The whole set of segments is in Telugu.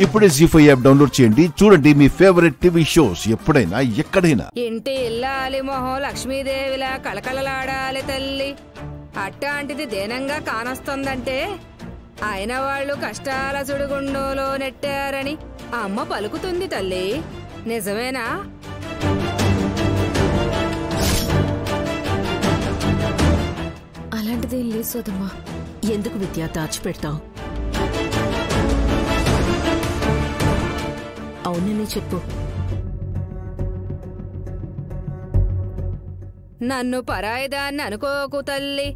ఇప్పుడే జీ5 యాప్ డౌన్లోడ్ చేయండి. చూడండి మీ ఫేవరెట్ టీవీ షోస్ ఎప్పుడైనా ఎక్కడైనా. ఇంటి ఇల్లాలి మొహం లక్ష్మీదేవిలా కళకళలాడాలి తల్లి. అట్టాంటిది దేనంగా కానొస్తుందంటే ఆయన వాళ్ళు కష్టాల సుడిగుండంలో నెట్టారని అమ్మ పలుకుతుంది తల్లి. నిజమేనా? అలాంటిదేం లేదు సోదమ్మా. ఎందుకు విద్య దాచిపెడతావు? అవునని చెప్పు. నన్ను పరాయిదాన్ని అనుకోకు తల్లి.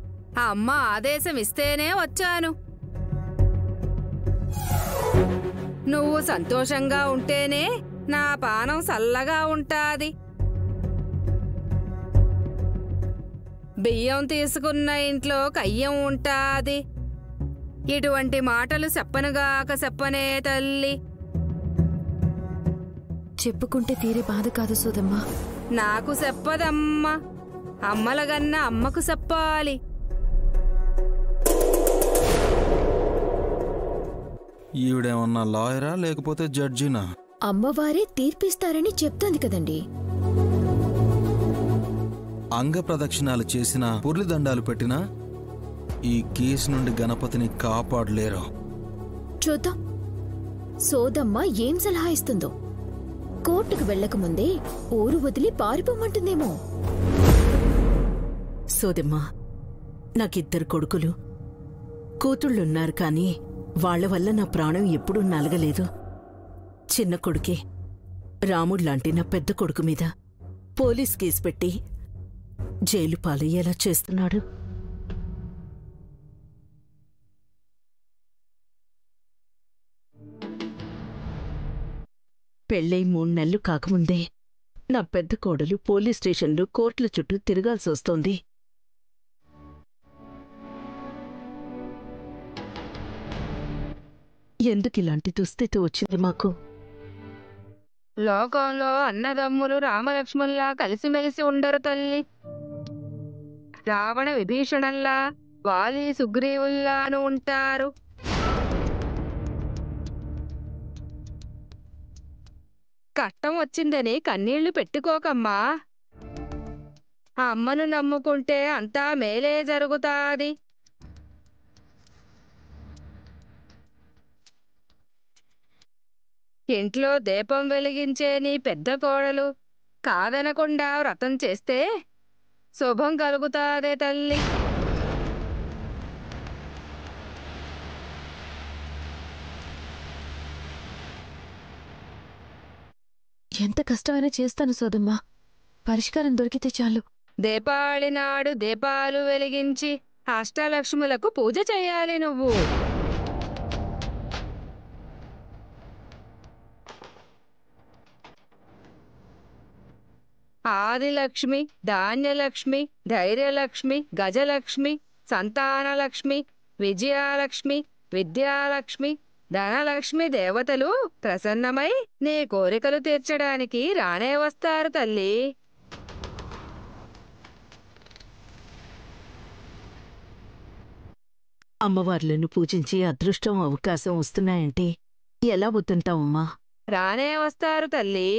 అమ్మ ఆదేశం ఇస్తేనే వచ్చాను. నువ్వు సంతోషంగా ఉంటేనే నా పానం సల్లగా ఉంటాది. బియ్యం తీసుకున్న ఇంట్లో కయ్యం ఉంటాది. ఇటువంటి మాటలు చెప్పనుగాక చెప్పనే తల్లి. చెప్పుకుంటే తీరే బాధ కాదు సోదమ్మా. నాకు చెప్పదమ్మా, అమ్మలగన్న అమ్మకు చెప్పాలి. ఈవిడేమన్నా లాయరా లేకపోతే జడ్జినా? అమ్మవారే తీర్పిస్తారని చెప్తోంది కదండి. అంగ ప్రదక్షిణాలు చేసినా పుర్లిదండాలు పెట్టినా ఈ కేసు నుండి గణపతిని కాపాడలేరు. చూద్దాం సోదమ్మ ఏం సలహా ఇస్తుందో. కోర్టుకు వెళ్లకముందే ఊరు వదిలి పారిపోమంటుందేమో. సోదమ్మా, నాకిద్దరు కొడుకులు కూతుళ్ళున్నారు, కానీ వాళ్ల వల్ల నా ప్రాణం ఎప్పుడూ నలగలేదు. చిన్న కొడుకే రాముడ్లాంటి నా పెద్ద కొడుకు మీద పోలీస్ కేసు పెట్టి జైలు పాలయ్యేలా చేస్తున్నాడు. పెళ్ళై 3 నెలలు కాకముందే నా పెద్ద కోడలు పోలీస్ స్టేషన్లు కోర్టుల చుట్టూ తిరగాల్సి వస్తోంది. ఎందుకిలాంటి దుస్థితి వచ్చింది మాకు? లోకంలో అన్నదమ్ములు రామలక్ష్మణుల్లా కలిసిమెలిసి ఉండరు తల్లి. రావణ విభీషణల్లా, వాలి సుగ్రీవుల్లాను ఉంటారు. కష్టం వచ్చిందని కన్నీళ్లు పెట్టుకోకమ్మా. అమ్మను నమ్ముకుంటే అంతా మేలే జరుగుతాది. ఇంట్లో దీపం వెలిగించే నీ పెద్ద కోడలు కాదనకుండా వ్రతం చేస్తే శుభం కలుగుతాదే తల్లి. ఎంత కష్టమైనా చేస్తాను సోదమ్మా. పరిష్కారం దొరికితే చాలు. దీపావళి నాడు దీపాలు వెలిగించి అష్టలక్ష్ములకు పూజ చేయాలి నువ్వు. ఆదిలక్ష్మి, ధాన్యలక్ష్మి, ధైర్యలక్ష్మి, గజలక్ష్మి, సంతానలక్ష్మి, విజయలక్ష్మి, విద్యాలక్ష్మి, ధనలక్ష్మి దేవతలు ప్రసన్నమై నీ కోరికలు తీర్చడానికి రానే వస్తారు తల్లి. అమ్మవార్లను పూజించి అదృష్టం అవకాశం వస్తున్నాయంటే ఎలా వద్దంటావమ్మా? రానే వస్తారు తల్లి.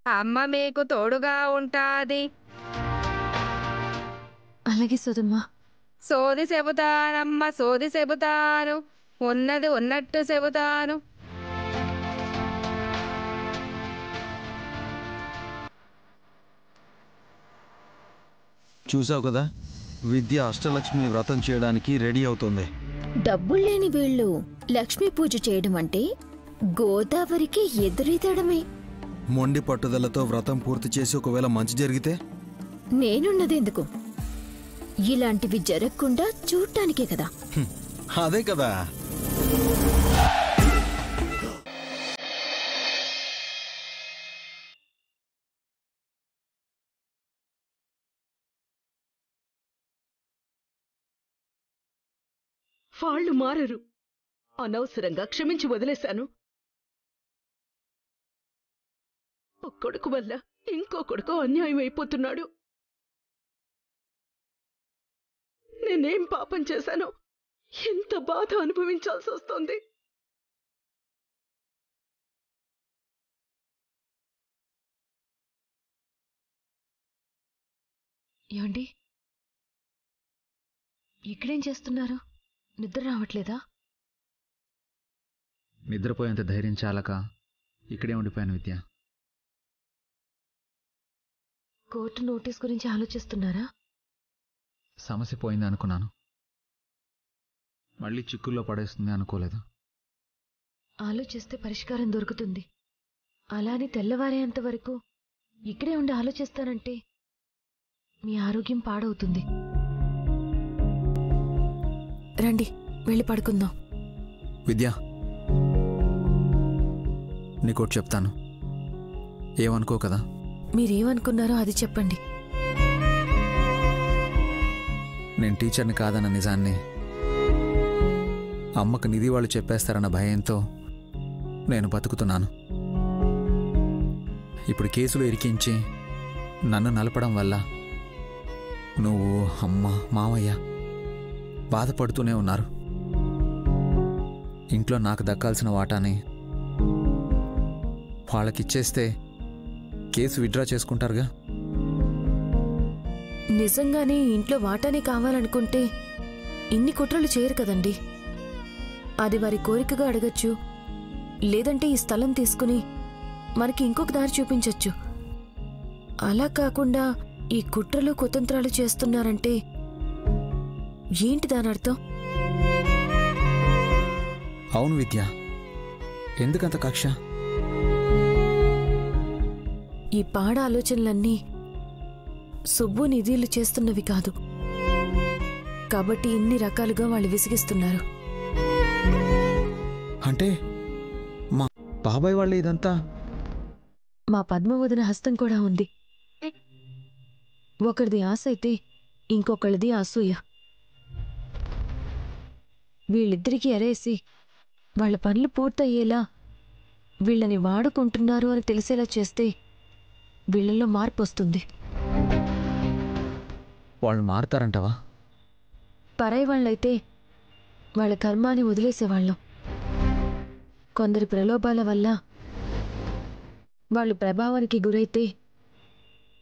అమ్మ మీకు తోడుగా ఉంటాది. అలాగే సోదమ్మా. సోది చెబుతానమ్మ, సోది చెబుతాను, ఉన్నది ఉన్నట్టు చెబుతాను. చూసావు కదా, విద్య అష్టలక్ష్మి వ్రతం చేయడానికి రెడీ అవుతుంది. డబ్బుల్లేని వీళ్ళు లక్ష్మీ పూజ చేయడం అంటే గోదావరికి ఎదురీతడమే. మొండి పట్టుదలతో వ్రతం పూర్తి చేసి ఒకవేళ మంచి జరిగితే నేనున్నదెందుకు? ఇలాంటివి జరగకుండా చూడటానికే కదా. అదే కదా. వాళ్ళు మారరు. అనవసరంగా క్షమించి వదిలేశాను. ఒక కొడుకు వల్ల ఇంకో కొడుకు అన్యాయం అయిపోతున్నాడు. నేనేం పాపం చేశానో ఎంత బాధ అనుభవించాల్సి వస్తోంది. ఏమండి, ఇక్కడేం చేస్తున్నారు? నిద్ర రావట్లేదా? నిద్రపోయేంత ధైర్యం చాలక ఇక్కడే ఉండిపోయాను విద్య. కోర్టు నోటీస్ గురించి ఆలోచిస్తున్నారా? సమస్య పోయింది అనుకున్నాను, మళ్ళీ చిక్కుల్లో పడేస్తుంది అనుకోలేదు. ఆలోచిస్తే పరిష్కారం దొరుకుతుంది. అలానే తెల్లవారేంత వరకు ఇక్కడే ఉండి ఆలోచిస్తానంటే మీ ఆరోగ్యం పాడవుతుంది. రండి, వెళ్ళి పడుకుందాం. విద్య, నీకోటి చెప్తాను, ఏమనుకో కదా. మీరేమనుకున్నారో అది చెప్పండి. నేను టీచర్ని కాదన్న నిజాన్ని అమ్మకు నిధి వాళ్ళు చెప్పేస్తారన్న భయంతో నేను బతుకుతున్నాను. ఇప్పుడు కేసులు ఇరికించి నన్ను నలపడం వల్ల నువ్వు, అమ్మ, మామయ్య బాధపడుతూనే ఉన్నారు. ఇంట్లో నాకు దక్కాల్సిన వాటాని వాళ్ళకిచ్చేస్తే కేసు విత్డ్రా చేసుకుంటారుగా. నిజంగానే ఇంట్లో వాటానే కావాలనుకుంటే ఇన్ని కుట్రలు చేయరు కదండి. అది వారి కోరికగా అడగచ్చు, లేదంటే ఈ స్థలం తీసుకుని మనకి ఇంకొక దారి చూపించచ్చు. అలా కాకుండా ఈ కుట్రలు కుతంత్రాలు చేస్తున్నారంటే ఏంటి దాని అర్థం? అవును విద్య, ఎందుకంత కక్ష? ఈ పాడ ఆలోచనలన్నీ సుబ్బు నిధీలు చేస్తున్నవి కాదు కాబట్టి ఇన్ని రకాలుగా వాళ్ళు విసిగిస్తున్నారు. అంటే మా బాబాయ్ వాళ్ళే ఇదంతా? మా పద్మవదన హస్తం కూడా ఉంది. ఒకరిది ఆశ అయితే ఇంకొకరిది అసూయ. వీళ్ళిద్దరికీ ఎరేసి వాళ్ళ పనులు పూర్తయ్యేలా వీళ్ళని వాడుకుంటున్నారు అని తెలిసేలా చేస్తే వీళ్ళల్లో మార్పు వస్తుంది. వాళ్ళు మారుతారంటవా? పరాయి వాళ్ళైతే వాళ్ళ కర్మాన్ని వదిలేసేవాళ్ళం. కొందరి ప్రలోభాల వల్ల వాళ్ళు ప్రభావానికి గురైతే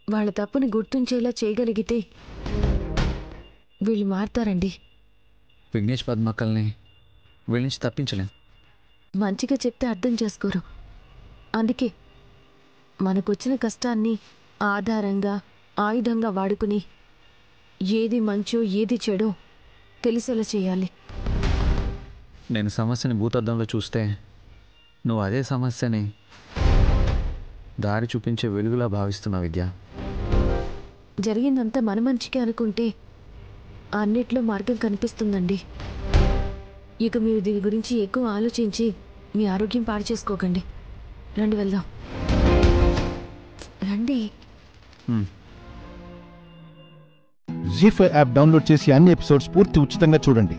వాళ్ళ తప్పుని గుర్తుంచేలా చేయగలిగితే వీళ్ళు మారుతారండి. విఘ్నేష్ పద్మక్కల్ని వీళ్ళ నుంచి తప్పించలేం. మంచిగా చెప్తే అర్థం చేసుకోరు. అందుకే మనకొచ్చిన కష్టాన్ని ఆధారంగా, ఆయుధంగా వాడుకుని ఏది మంచో ఏది చెడో తెలిసేలా చేయాలి. నేను సమస్యని భూతద్దంలో చూస్తే నువ్వు అదే సమస్యని దారి చూపించే వెలుగులా భావిస్తున్నావు విద్య. జరిగిందంతా మన మంచికే అనుకుంటే అన్నిట్లో మార్గం కనిపిస్తుందండి. ఇక మీరు దీని గురించి ఎక్కువ ఆలోచించి మీ ఆరోగ్యం పాడు చేసుకోకండి. రండి వెళ్దాం. రండి. జీ5 యాప్ డౌన్లోడ్ చేసి అన్ని ఎపిసోడ్స్ పూర్తి ఉచితంగా చూడండి.